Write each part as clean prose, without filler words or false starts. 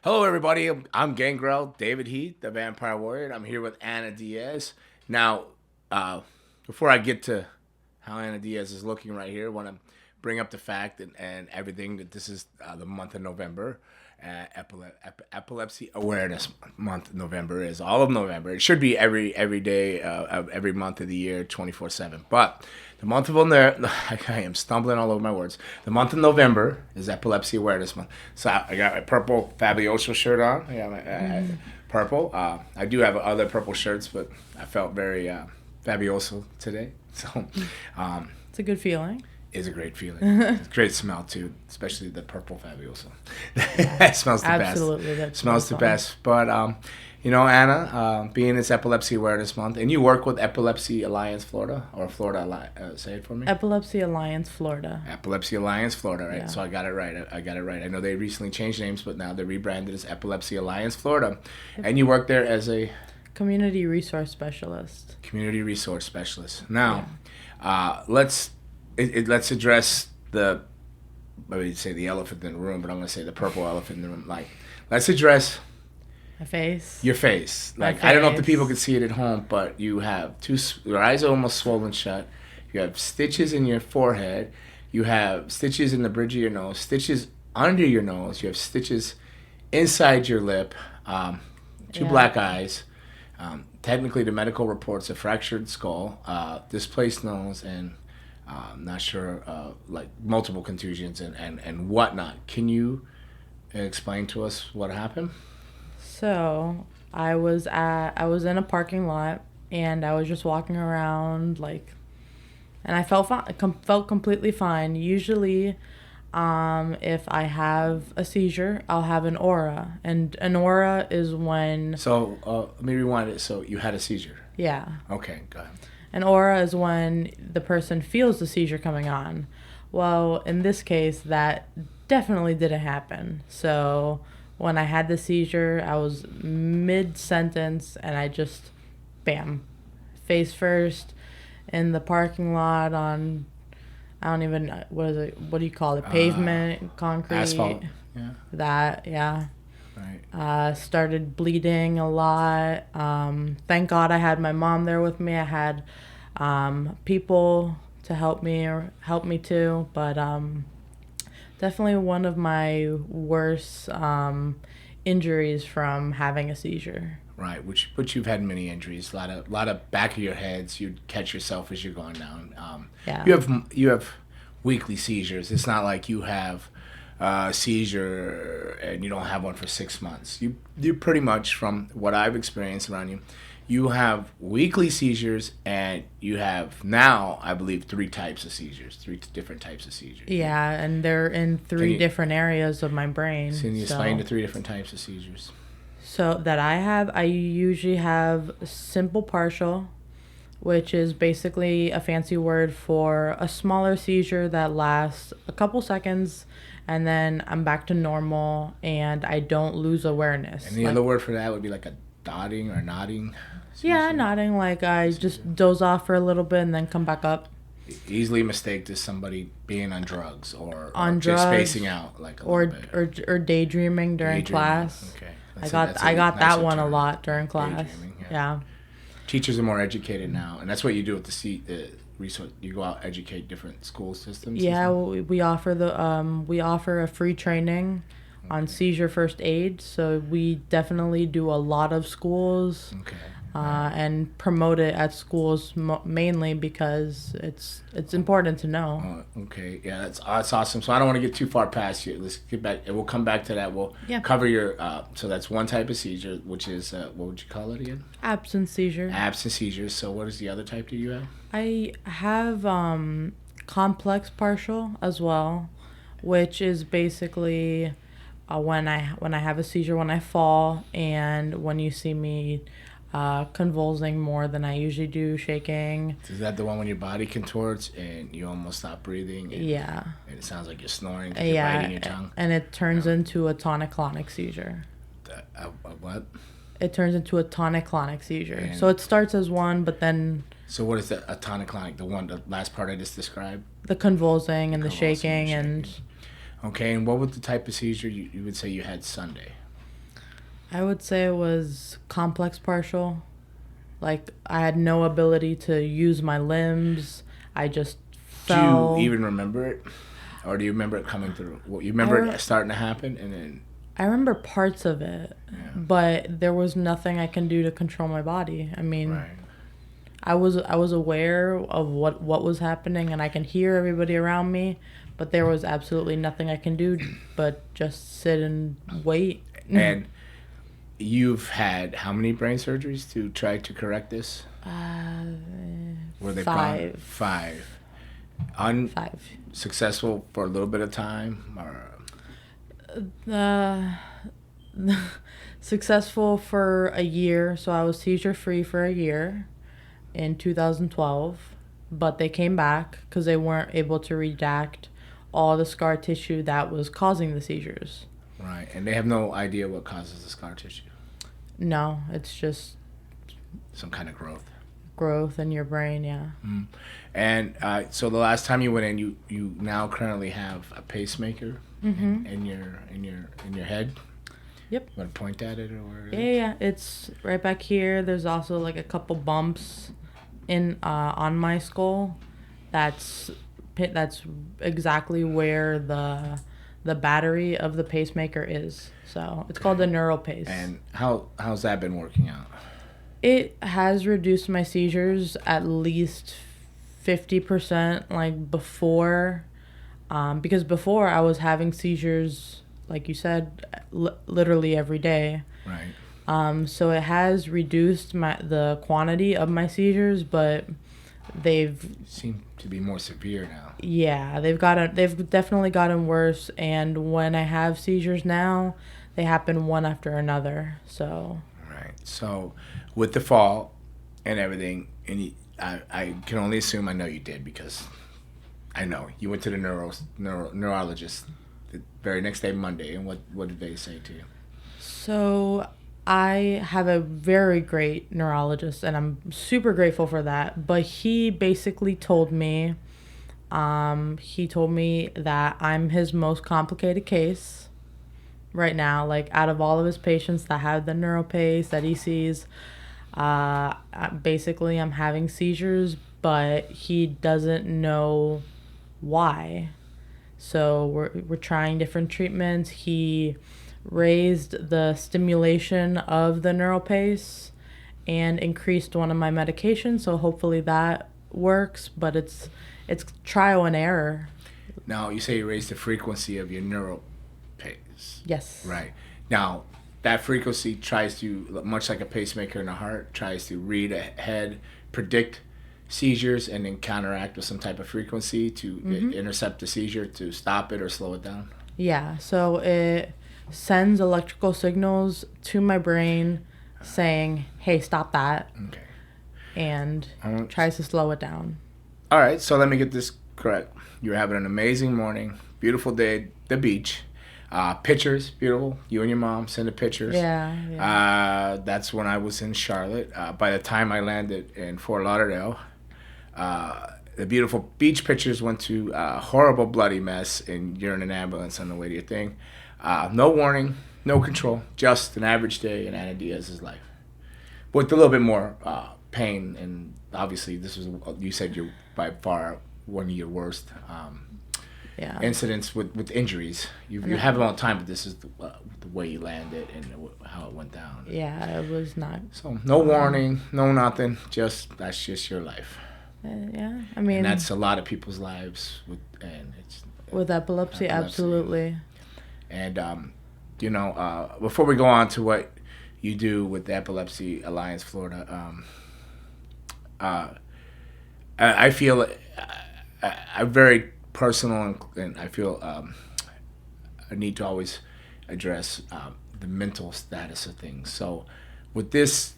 Hello, everybody. I'm Gangrel, David Heath, the Vampire Warrior, and I'm here with Anna Diaz. Now, before I get to how Anna Diaz is looking right here, I want to bring up the fact and everything that this is the month of November. Epilepsy Awareness Month. November is all of November. It should be every day of every month of the year, 24/7. But the month of November, I am stumbling all over my words. The month of November is Epilepsy Awareness Month. So I got my purple Fabioso shirt on. I got my purple. I do have other purple shirts, but I felt very Fabioso today. So It's a good feeling. is a great feeling. It's a great smell too, especially the purple Fabioso. It smells the Absolutely, best. that Smells the fun. best. But Anna, being it's Epilepsy Awareness Month, and you work with Epilepsy Alliance Florida or Florida Alliance. Say it for me. Epilepsy Alliance Florida. Epilepsy Alliance Florida, right? Yeah. So I got it right. I got it right. I know they recently changed names, but now they're rebranded as Epilepsy Alliance Florida, and you work there as a Community resource specialist. community resource specialist. Now, let's address I would say the elephant in the room, but I'm gonna say the purple elephant in the room. Like, let's address My face. your face. My Like, I don't know if the face. people can see it at home, but you have your eyes are almost swollen shut. You have stitches in your forehead. You have stitches in the bridge of your nose. Stitches under your nose. You have stitches inside your lip. Two Yeah. black eyes. Technically, the medical reports a fractured skull, displaced nose, and I'm not sure, like multiple contusions and whatnot. Can you explain to us what happened? So I was in a parking lot and I was just walking around and I felt fine, felt completely fine. Usually, if I have a seizure, I'll have an aura, and an aura is when So let me rewind it. So you had a seizure. yeah. Okay, go ahead. An aura is when the person feels the seizure coming on. Well, in this case, that definitely didn't happen. So when I had the seizure, I was mid-sentence and I just, bam, face first in the parking lot on, I don't even, what do you call it? Pavement, concrete. Asphalt. Yeah. That, yeah. Right. Started bleeding a lot. Thank God I had my mom there with me. I had people to help me too. But definitely one of my worst injuries from having a seizure. Right. But you've had many injuries. A lot of back of your heads. You catch yourself as you're going down. Yeah. You have weekly seizures. It's not like you have seizure and you don't have one for 6 months. You pretty much, from what I've experienced around you, you have weekly seizures, and you have now, I believe, three different types of seizures. Yeah, and they're in three you- different areas of my brain. Can you explain the three different types of seizures? So that I usually have simple partial, which is basically a fancy word for a smaller seizure that lasts a couple seconds, and then I'm back to normal and I don't lose awareness. And the other word for that would be like a dotting or nodding seizure. Yeah, nodding, like I just doze off for a little bit and then come back up. Easily mistaked as somebody being on drugs or On just drugs, spacing out like a Or little bit. or daydreaming during Daydreaming. class. Okay. I got that one a lot during class. Daydreaming, Yeah. Teachers are more educated now, and that's what you do with the resource. You go out, educate different school systems. Yeah, we offer a free training on seizure first aid. So we definitely do a lot of schools. Okay. And promote it at schools mainly because it's important to know. Okay. Yeah, that's awesome. So I don't want to get too far past you. Let's get back, and we'll come back to that. We'll cover your. So that's one type of seizure, which is what would you call it again? Absence seizure. Absence seizures. So what is the other type that you have? I have complex partial as well, which is basically when I have a seizure when I fall, and when you see me convulsing more than I usually do, shaking. Is that the one when your body contorts and you almost stop breathing? And, Yeah. And it sounds like you're snoring. 'Cause you're biting your tongue. And it turns into a tonic-clonic seizure. What? It turns into a tonic-clonic seizure. And So it starts as one, but then so what is that? A tonic-clonic? The last part I just described? the convulsing and the Convulsing and shaking and Okay, and what was the type of seizure you would say you had Sunday? I would say it was complex partial. Like, I had no ability to use my limbs. I just Do fell. you even remember it? Or do you remember it coming through? Well, you remember it starting to happen and then... I remember parts of it, but there was nothing I can do to control my body. I mean, Right. I was aware of what was happening, and I can hear everybody around me, but there was absolutely nothing I can do but just sit and wait. And you've had how many brain surgeries to try to correct this? Were they 5. 5. 5. Unsuccessful for a little bit of time, or Successful for a year, so I was seizure free for a year in 2012, but they came back because they weren't able to redact all the scar tissue that was causing the seizures. right? And they have no idea what causes the scar tissue. No, it's just Some kind of growth. growth in your brain. Yeah. And so the last time you went in, you now currently have a pacemaker in your head. Yep. You want to point at it or where? Yeah, it's right back here. There's also like a couple bumps in on my skull. That's exactly where the battery of the pacemaker is. So it's called the neural pace. And how's that been working out? It has reduced my seizures at least 50%, like before, because before I was having seizures, like you said, literally every day. Right. So it has reduced the quantity of my seizures, but they've Seem to be more severe now. yeah, they've definitely gotten worse. And when I have seizures now, they happen one after another. So Right. So with the fall and everything, and I can only assume I know you did because I know you went to the neurologist the very next day, Monday, and what did they say to you? So I have a very great neurologist, and I'm super grateful for that. But he basically told me, that I'm his most complicated case right now. Like, out of all of his patients that have the neural pace that he sees, basically I'm having seizures, but he doesn't know why. So we're trying different treatments. He raised the stimulation of the neural pace and increased one of my medications, so hopefully that works, but it's trial and error. Now you say you raised the frequency of your neural pace. Yes. Right. Now that frequency tries to, much like a pacemaker in the heart, tries to read ahead, predict seizures, and then counteract with some type of frequency to intercept the seizure, to stop it or slow it down. Yeah, so it sends electrical signals to my brain saying, hey, stop that, Okay. and tries to slow it down. All right, so let me get this correct. You're having an amazing morning, beautiful day, the beach. Pictures, beautiful. You and your mom send the pictures. Yeah. That's when I was in Charlotte. By the time I landed in Fort Lauderdale, the beautiful beach pictures went to a horrible bloody mess, and you're in an ambulance on the way to your thing. No warning, no control, just an average day in Anna Diaz's life. With a little bit more pain, and obviously this was, you said you're by far one of your worst incidents with injuries. You have them all the time, but this is the way you landed and how it went down. Yeah, it was not. So no warning, no nothing, that's just your life. Yeah, I mean, and that's a lot of people's lives with epilepsy, absolutely. And before we go on to what you do with the Epilepsy Alliance Florida, I feel I'm very personal, and I feel I need to always address the mental status of things. So with this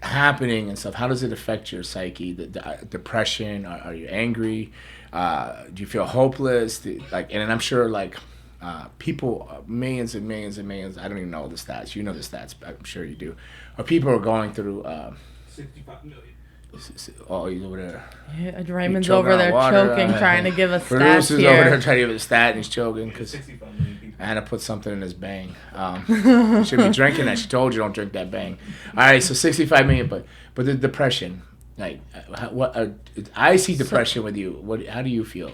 happening and stuff, how does it affect your psyche? The depression? Are you angry? Do you feel hopeless? And I'm sure people, millions and millions and millions, I don't even know the stats. You know the stats, I'm sure you do. Or people are going through 65 million. Oh, he's over there. Yeah, Raymond's over there choking, trying to give a stat Producer's here. over there trying to give a stat, and he's choking. 65 million people Anna put something in his bang. You should be drinking that. She told you don't drink that bang. All right, so 65 million, but the depression, like I see depression with you. How do you feel?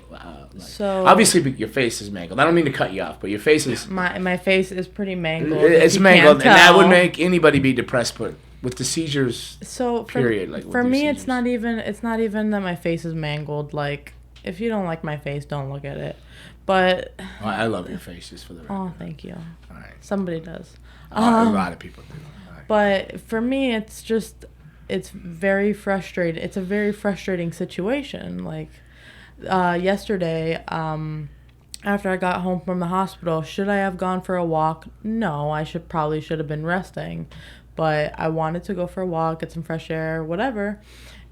So obviously your face is mangled. I don't mean to cut you off, but your face is my face is pretty mangled. It's mangled, and that would make anybody be depressed. But with the seizures, for me, it's not even that my face is mangled. Like, if you don't like my face, don't look at it. But I love your face, just for the record. Oh, thank you. All right. Somebody does. A lot of people do. Right. But for me, it's very frustrating. It's a very frustrating situation. Like, yesterday, after I got home from the hospital, should I have gone for a walk? No, I should have been resting. But I wanted to go for a walk, get some fresh air, whatever.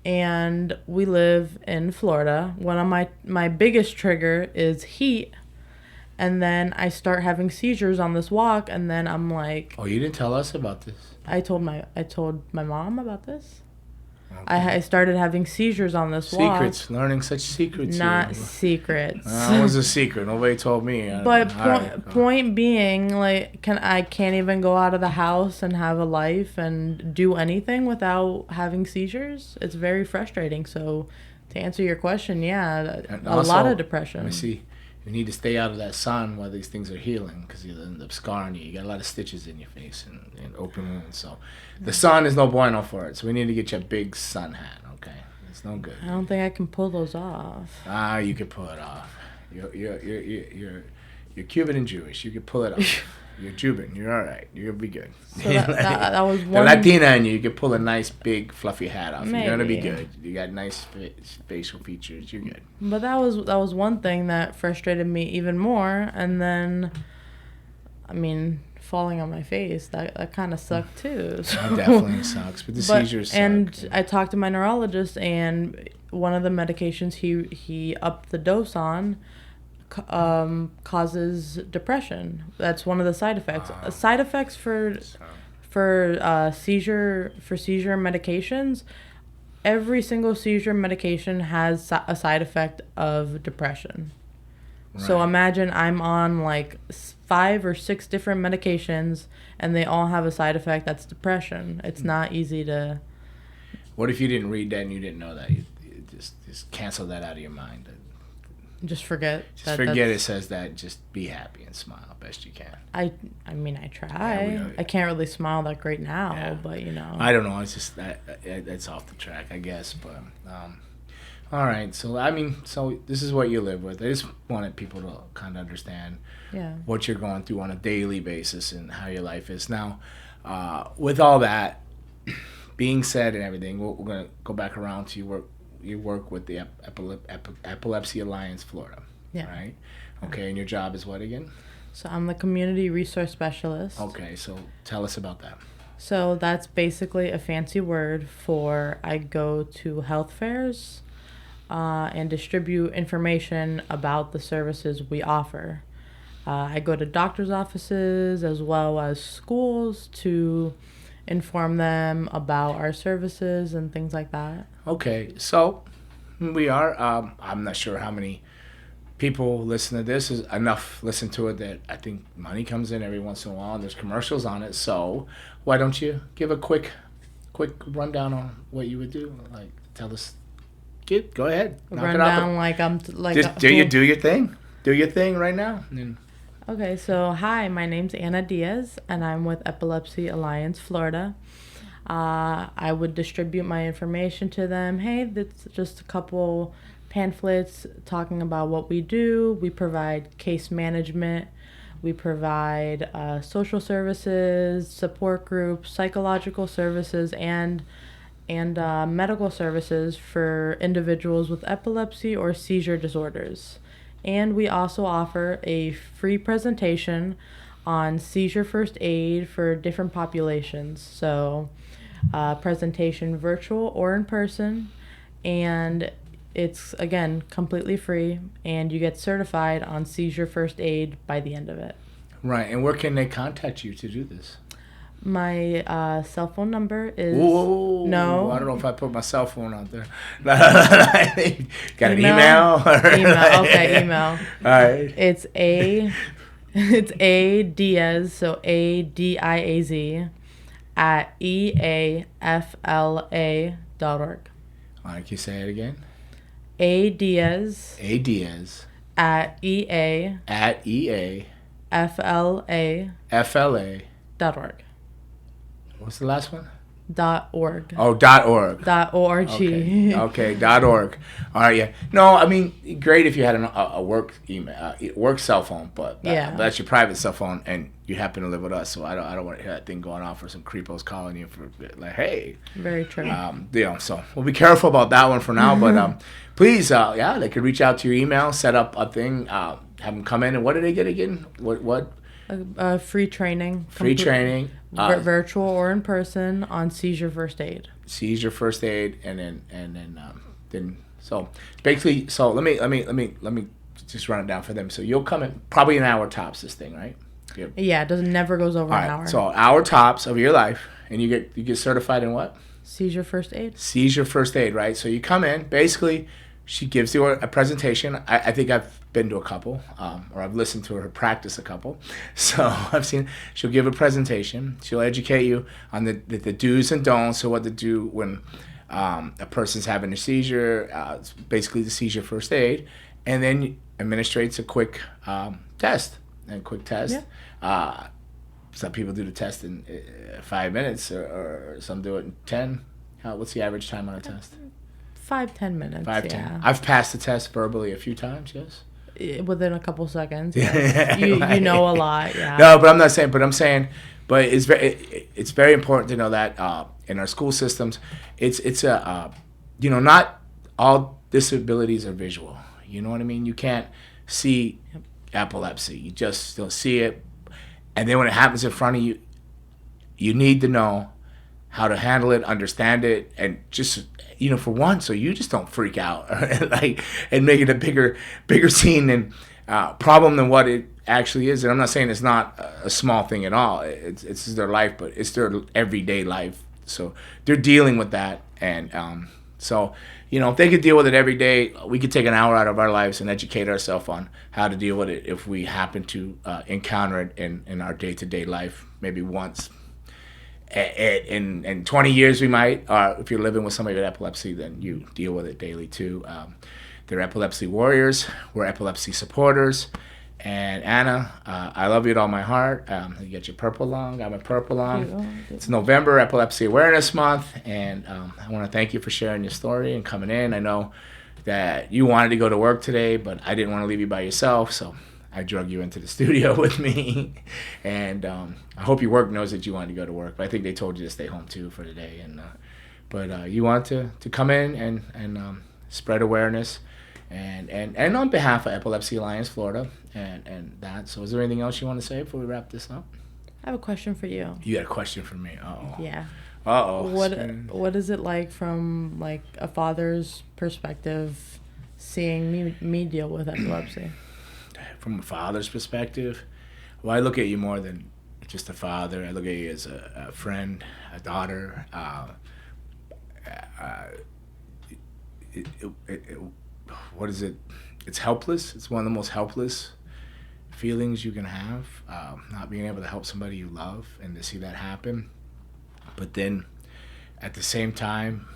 And we live in Florida. One of my biggest trigger is heat. And then I start having seizures on this walk, and then I'm like... Oh, you didn't tell us about this. I told my mom about this. Okay. I started having seizures on this walk. Secrets, learning such secrets. Not secrets. It was a secret. Nobody told me. But point being, like, I can't even go out of the house and have a life and do anything without having seizures. It's very frustrating. So, to answer your question, yeah, a lot of depression. Let me see. You need to stay out of that sun while these things are healing, because you'll end up scarring you. You got a lot of stitches in your face and open wounds. So the sun is no bueno for it. So we need to get you a big sun hat, okay? It's no good. I don't think I can pull those off. You can pull it off. You're Cuban and Jewish. You can pull it off. You're Cuban. You're all right. You're gonna be good. So that was one. The Latina in you can pull a nice big fluffy hat off. Maybe. You're gonna be good. You got nice facial features. You're good. But that was one thing that frustrated me even more. And then, I mean, falling on my face, that kind of sucked too. So. That definitely sucks. But the seizures suck. And I talked to my neurologist, and one of the medications he upped the dose on causes depression. That's one of the side effects. Side effects for seizure medications. Every single seizure medication has a side effect of depression. Right. So imagine I'm on like 5 or 6 different medications, and they all have a side effect that's depression. It's not easy to. What if you didn't read that and you didn't know that? You just cancel that out of your mind. Just forget. It says that. Just be happy and smile best you can. I mean, I try. Yeah, I can't really smile that great now, but you know. I don't know. It's just that's off the track, I guess. But all right. So this is what you live with. I just wanted people to kind of understand what you're going through on a daily basis and how your life is now. With all that being said and everything, we're gonna go back around to your work. You work with the Epilepsy Alliance Florida, right? Okay, and your job is what again? So I'm the community resource specialist. Okay, so tell us about that. So that's basically a fancy word for I go to health fairs and distribute information about the services we offer. I go to doctor's offices as well as schools to inform them about our services and things like that. Okay, so we are. I'm not sure how many people listen to this. Is enough listen to it that I think money comes in every once in a while, and there's commercials on it. So why don't you give a quick rundown on what you would do? Like, tell us. Go ahead. Rundown Just do your thing. Do your thing right now. Okay, so hi, my name's Anna Diaz, and I'm with Epilepsy Alliance Florida. I would distribute my information to them. Hey, that's just a couple pamphlets talking about what we do. We provide case management. We provide social services, support groups, psychological services, and medical services for individuals with epilepsy or seizure disorders. And we also offer a free presentation on seizure first aid for different populations. So presentation virtual or in person, and it's again completely free, and you get certified on seizure first aid by the end of it. Right. And where can they contact you to do this? My cell phone number is... Whoa, no. I don't know if I put my cell phone out there. Got an email? Email. Okay, email. All right. It's It's A Diaz, so ADIAZ at EAFLA.org. All right, can you say it again? A Diaz A Diaz at EAFLA.org. at EAFLA.org. What's the last one? .org. Oh, .org. .org. Okay, .org. All right, yeah. No, I mean, great if you had a work email, work cell phone, but that's your private cell phone, and you happen to live with us, so I don't want to hear that thing going off for some creepos calling you for like, hey. Very true. So we'll be careful about that one for now, but please, they could reach out to your email, set up a thing, have them come in, and what do they get again? What? Free training. Free training. Virtual or in person on seizure first aid. Seizure first aid, and then so basically, so let me just run it down for them. So you'll come in probably an hour tops, this thing, right? Yeah, it never goes over an hour. So hour tops of your life, and you get certified in what? Seizure first aid. Seizure first aid, right? So you come in, basically, she gives you a presentation. I think I've been to a couple, or I've listened to her practice a couple. So she'll give a presentation. She'll educate you on the do's and don'ts, so what to do when a person's having a seizure, basically the seizure first aid, and then administrates a quick test. Yeah. Some people do the test in 5 minutes, or some do it in 10. What's the average time on a test? 5-10 minutes. 5-10. I've passed the test verbally a few times. Yes. Within a couple seconds. Yes. You know a lot. Yeah. No, but I'm saying, but it's very important to know that in our school systems, it's not all disabilities are visual. You know what I mean? You can't see epilepsy. You just don't see it, and then when it happens in front of you, you need to know how to handle it, understand it, and just for once, so you just don't freak out and make it a bigger scene and problem than what it actually is. And I'm not saying it's not a small thing at all. It's their life, but it's their everyday life. So they're dealing with that, and so if they could deal with it every day, we could take an hour out of our lives and educate ourselves on how to deal with it if we happen to encounter it in our day-to-day life, maybe once. In 20 years we might, if you're living with somebody with epilepsy, then you deal with it daily too. They're epilepsy warriors, we're epilepsy supporters, and Anna, I love you with all my heart. You get your purple lung, got my purple lung. It's November, Epilepsy Awareness Month, and I want to thank you for sharing your story and coming in. I know that you wanted to go to work today, but I didn't want to leave you by yourself, so I drug you into the studio with me, and I hope your work knows that you wanted to go to work. But I think they told you to stay home too for today. And but you wanted to come in and spread awareness, and on behalf of Epilepsy Alliance Florida, and that. So, is there anything else you want to say before we wrap this up? I have a question for you. You got a question for me? Uh-oh. Yeah. Uh-oh. What is it like from like a father's perspective, seeing me deal with epilepsy? From a father's perspective, well, I look at you more than just a father. I look at you as a friend, a daughter. What is it? It's helpless. It's one of the most helpless feelings you can have, not being able to help somebody you love and to see that happen. But then, at the same time,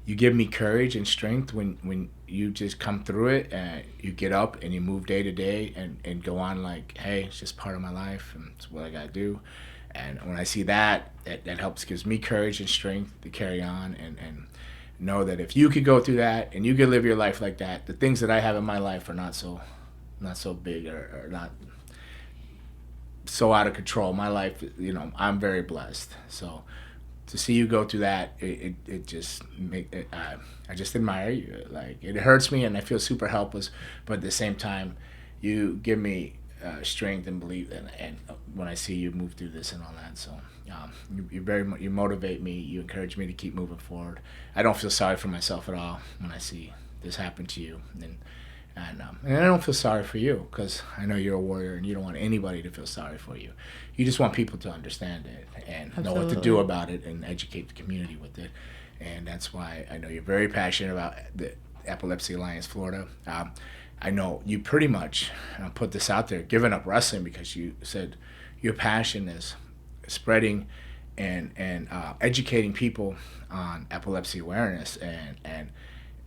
you give me courage and strength when you just come through it, and you get up and you move day to day and go on like, hey, it's just part of my life and it's what I gotta do. And when I see that helps, gives me courage and strength to carry on and know that if you could go through that and you could live your life like that, the things that I have in my life are not so big or not so out of control. My life, I'm very blessed. So to see you go through that, it just I just admire you. Like, it hurts me and I feel super helpless, but at the same time, you give me strength and belief, and when I see you move through this and all that. So you motivate me. You encourage me to keep moving forward. I don't feel sorry for myself at all when I see this happen to you, and I don't feel sorry for you because I know you're a warrior and you don't want anybody to feel sorry for you. You just want people to understand it and know what to do about it and educate the community with it. And that's why I know you're very passionate about the Epilepsy Alliance Florida. I know you pretty much put this out there, giving up wrestling because you said your passion is spreading and educating people on epilepsy awareness. And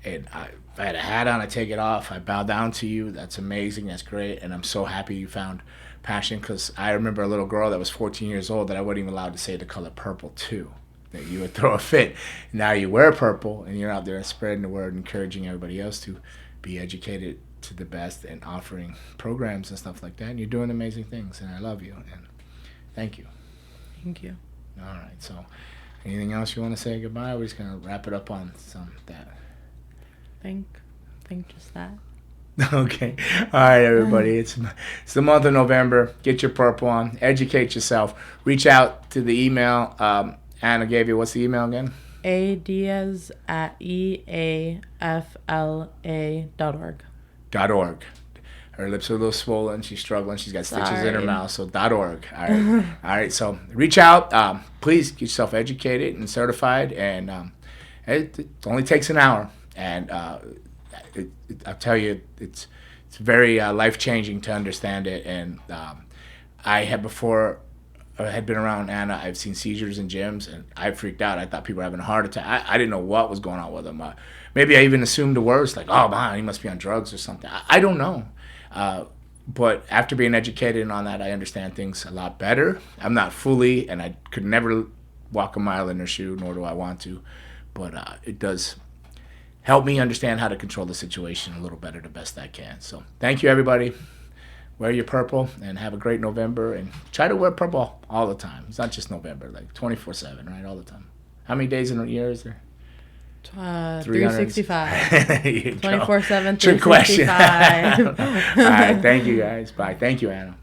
if I had a hat on, I take it off. I bow down to you. That's amazing. That's great. And I'm so happy you found passion, because I remember a little girl that was 14 years old that I wasn't even allowed to say the color purple to. That you would throw a fit. Now you wear purple and you're out there spreading the word, encouraging everybody else to be educated to the best and offering programs and stuff like that. And you're doing amazing things, and I love you. And thank you. Thank you. All right. So anything else you want to say goodbye? We're just going to wrap it up on that. Think just that. Okay. All right, everybody. It's the month of November. Get your purple on. Educate yourself. Reach out to the email Anna gave you. What's the email again? Diaz at eafla.org. .org. Her lips are a little swollen. She's struggling. She's got stitches in her mouth. So .org. All right. All right. So reach out. Please get yourself educated and certified. And it only takes an hour. And I'll tell you, it's very life-changing to understand it. And I had been around Anna. I've seen seizures in gyms, and I freaked out. I thought people were having a heart attack. I didn't know what was going on with them. Maybe I even assumed the worst, like, oh, man, he must be on drugs or something. I don't know. But after being educated on that, I understand things a lot better. I'm not fully, and I could never walk a mile in their shoe, nor do I want to. But it does help me understand how to control the situation a little better, the best I can. So thank you, everybody. Wear your purple and have a great November, and try to wear purple all the time. It's not just November, like 24/7, right? All the time. How many days in a year is there? 365. 24/7, 365. Trick question. All right, thank you guys. Bye. Thank you, Anna.